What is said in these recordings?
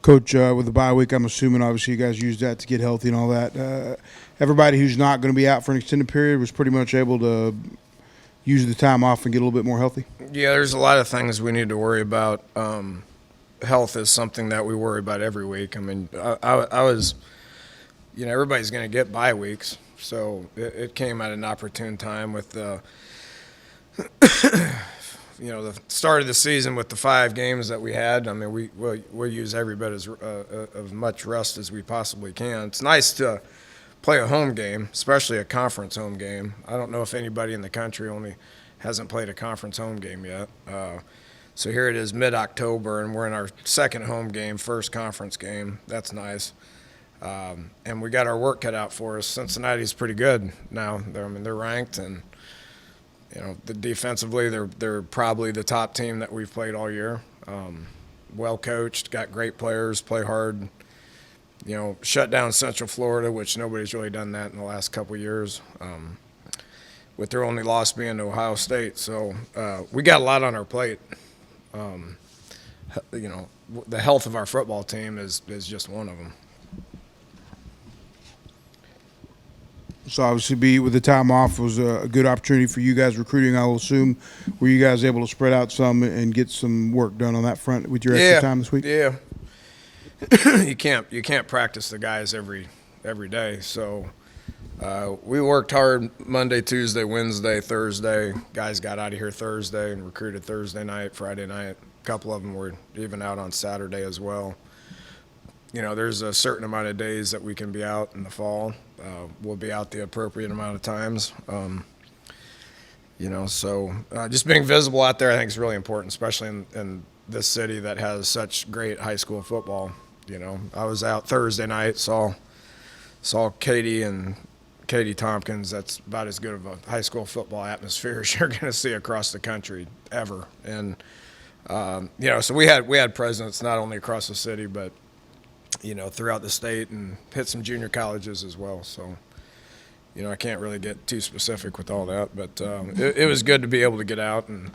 Coach, with the bye week, I'm assuming obviously you guys used that to get healthy and all that. Everybody who's not going to be out for an extended period was pretty much able to use the time off and get a little bit more healthy? Yeah, there's a lot of things we need to worry about. Health is something that we worry about every week. I mean, I was, everybody's going to get bye weeks, so it came at an opportune time with the the start of the season with the 5 games that we had. I mean, we'll use every bit of much rest as we possibly can. It's nice to play a home game, especially a conference home game. I don't know if anybody in the country hasn't played a conference home game yet. So here it is mid-October, and we're in our second home game, first conference game. That's nice. And we got our work cut out for us. Cincinnati's pretty good now. They're ranked, and defensively, they're probably the top team that we've played all year. Well coached, got great players, play hard. Shut down Central Florida, which nobody's really done that in the last couple of years, with their only loss being to Ohio State. So we got a lot on our plate. The health of our football team is just one of them. So obviously, with the time off, was a good opportunity for you guys recruiting, I will assume. Were you guys able to spread out some and get some work done on that front with your extra time this week? Yeah. You can't practice the guys every day. So we worked hard Monday, Tuesday, Wednesday, Thursday. Guys got out of here Thursday and recruited Thursday night, Friday night. A couple of them were even out on Saturday as well. There's a certain amount of days that we can be out in the fall. We'll be out the appropriate amount of times. So just being visible out there I think is really important, especially in this city that has such great high school football. I was out Thursday night, saw Katie Tompkins. That's about as good of a high school football atmosphere as you're going to see across the country ever. And so we had presence not only across the city but throughout the state, and hit some junior colleges as well. So I can't really get too specific with all that, but it was good to be able to get out and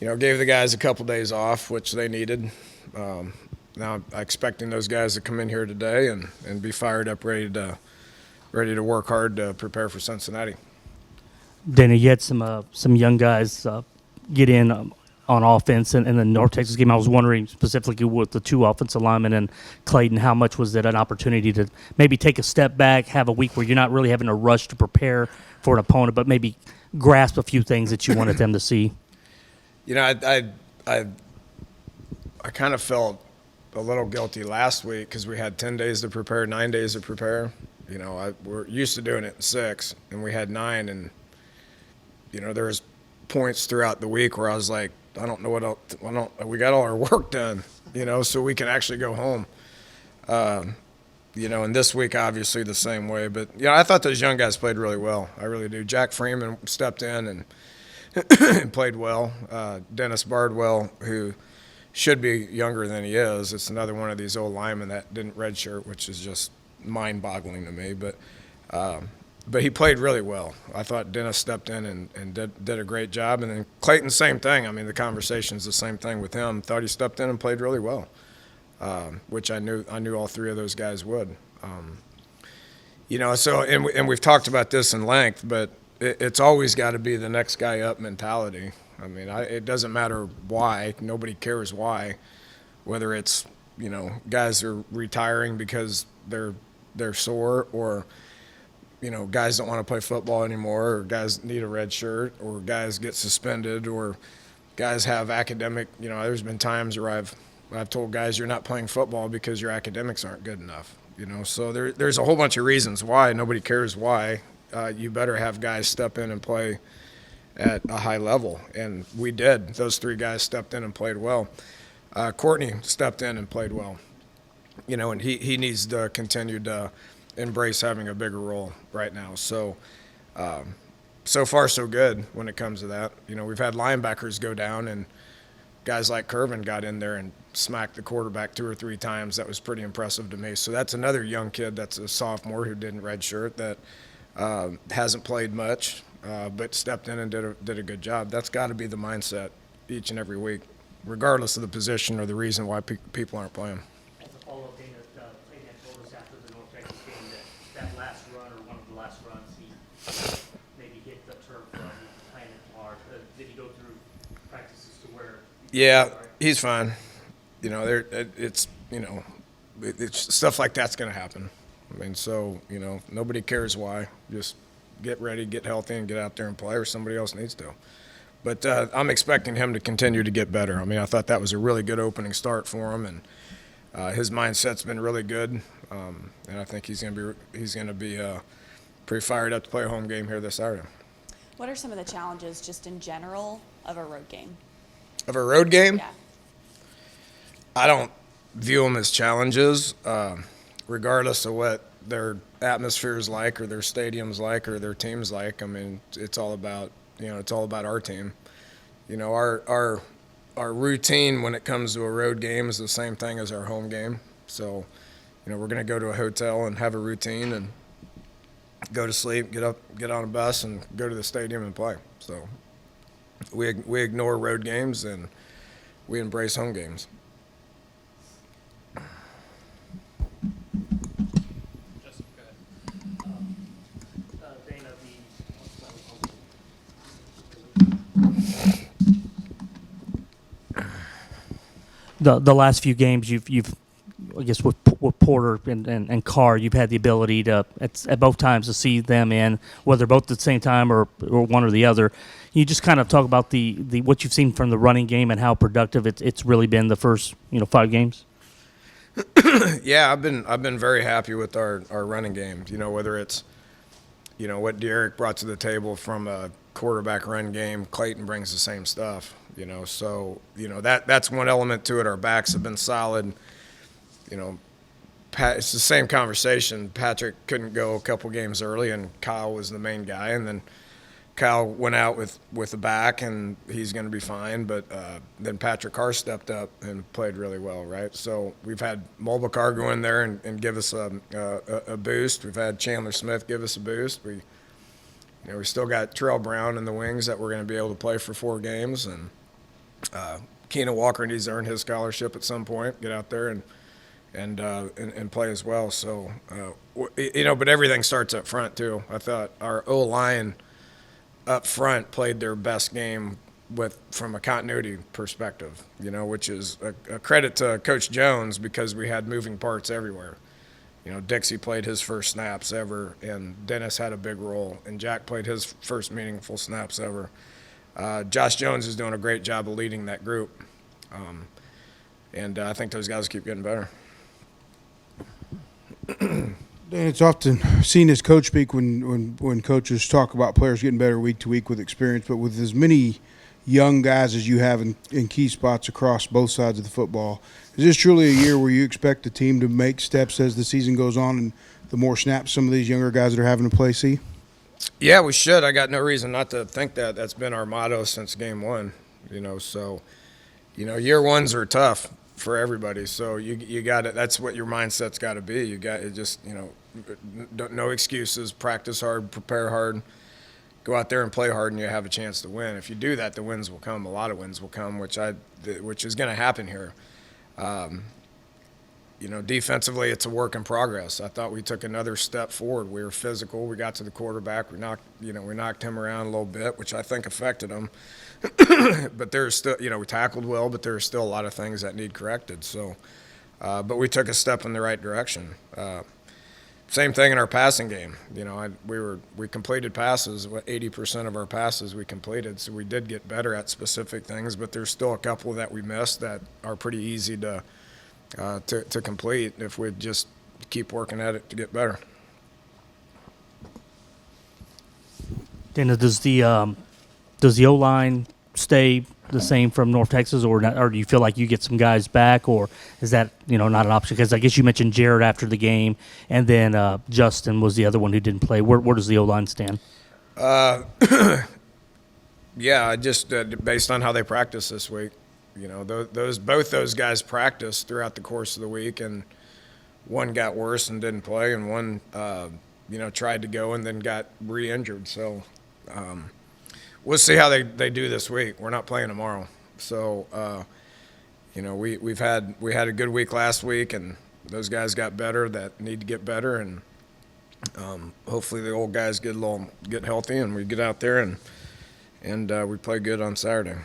gave the guys a couple days off, which they needed. Now I'm expecting those guys to come in here today and be fired up, ready to work hard to prepare for Cincinnati. Danny, you had some young guys get in on offense in the North Texas game. I was wondering specifically with the 2 offensive linemen and Clayton, how much was that an opportunity to maybe take a step back, have a week where you're not really having to rush to prepare for an opponent, but maybe grasp a few things that you wanted them to see? I kind of felt a little guilty last week because we had 10 days to prepare, 9 days to prepare. We're used to doing it in 6, and we had 9, and there was points throughout the week where I was like, I don't know what else. We got all our work done, so we can actually go home. And this week obviously the same way. But I thought those young guys played really well. I really do. Jack Freeman stepped in and played well. Dennis Bardwell, who should be younger than he is, it's another one of these old linemen that didn't redshirt, which is just mind-boggling to me. But he played really well. I thought Dennis stepped in and did a great job. And then Clayton, same thing. I mean, the conversation's the same thing with him. Thought he stepped in and played really well, which I knew all 3 of those guys would. And we've talked about this in length, but it's always got to be the next guy up mentality. I mean, it doesn't matter why. Nobody cares why, whether it's, guys are retiring because they're sore, or guys don't want to play football anymore, or guys need a red shirt, or guys get suspended, or guys have academic, there's been times where I've told guys you're not playing football because your academics aren't good enough, So there's a whole bunch of reasons why. Nobody cares why. You better have guys step in and play at a high level, and we did. Those 3 guys stepped in and played well. Courtney stepped in and played well, and he needs to continue to embrace having a bigger role right now. So so far so good when it comes to that. We've had linebackers go down, and guys like Curvin got in there and smacked the quarterback 2 or 3 times. That was pretty impressive to me. So that's another young kid that's a sophomore who didn't redshirt that hasn't played much, but stepped in and did a good job. That's got to be the mindset each and every week, regardless of the position or the reason why people aren't playing. last runs, he maybe hit the turf playing it hard. Did he go through practices to where? Yeah, he's fine. It's stuff like that's going to happen. I mean, so nobody cares why. Just get ready, get healthy, and get out there and play, or somebody else needs to. But I'm expecting him to continue to get better. I mean, I thought that was a really good opening start for him, and his mindset's been really good. And I think he's going to be pretty fired up to play a home game here this Saturday. What are some of the challenges, just in general, of a road game? Of a road game? Yeah. I don't view them as challenges, regardless of what their atmosphere is like, or their stadium's like, or their team's like. I mean, it's all about our team. Our routine when it comes to a road game is the same thing as our home game. So, we're going to go to a hotel and have a routine and go to sleep, get up, get on a bus, and go to the stadium and play. So, we ignore road games and we embrace home games. Dana, the last few games you've I guess with Porter and Carr, you've had the ability to at both times to see them in, whether both at the same time or one or the other. You just kind of talk about the what you've seen from the running game and how productive it's really been the first 5 games. Yeah, I've been very happy with our running game. Whether it's what Derek brought to the table from a quarterback run game, Clayton brings the same stuff. So that's one element to it. Our backs have been solid. It's the same conversation. Patrick couldn't go a couple games early, and Kyle was the main guy, and then Kyle went out with the back, and he's going to be fine. But then Patrick Carr stepped up and played really well, right? So we've had Mulbacar go in there and give us a boost. We've had Chandler Smith give us a boost. We still got Terrell Brown in the wings that we're going to be able to play for 4 games, and Keenan Walker needs to earn his scholarship at some point, get out there and play as well. So but everything starts up front too. I thought our O-line up front played their best game from a continuity perspective, which is a credit to Coach Jones, because we had moving parts everywhere. Dixie played his first snaps ever, and Dennis had a big role, and Jack played his first meaningful snaps ever. Josh Jones is doing a great job of leading that group, and I think those guys keep getting better. And it's often seen as coach speak when coaches talk about players getting better week to week with experience, but with as many young guys as you have in key spots across both sides of the football, is this truly a year where you expect the team to make steps as the season goes on and the more snaps some of these younger guys that are having to play see? Yeah, we should. I got no reason not to think that. That's been our motto since game one. So year ones are tough for everybody. So you got it. That's what your mindset's got to be. You got it. Just no excuses. Practice hard, prepare hard, go out there and play hard, and you have a chance to win. If you do that, the wins will come. A lot of wins will come, which is going to happen here. Defensively, it's a work in progress. I thought we took another step forward. We were physical. We got to the quarterback. We knocked him around a little bit, which I think affected him. But there's still, we tackled well, but there's still a lot of things that need corrected. So, but we took a step in the right direction. Same thing in our passing game. We completed passes. 80% of our passes we completed, so we did get better at specific things. But there's still a couple that we missed that are pretty easy to complete if we just keep working at it to get better. Dana, does the O-line stay the same from North Texas, or not, or do you feel like you get some guys back, or is that not an option? Because I guess you mentioned Jared after the game, and then Justin was the other one who didn't play. Where does the O-line stand? Yeah, just based on how they practice this week. Both those guys practiced throughout the course of the week, and one got worse and didn't play, and one tried to go and then got re-injured. So we'll see how they do this week. We're not playing tomorrow, so we had a good week last week, and those guys got better that need to get better, and Hopefully the old guys get healthy and we get out there and we play good on Saturday.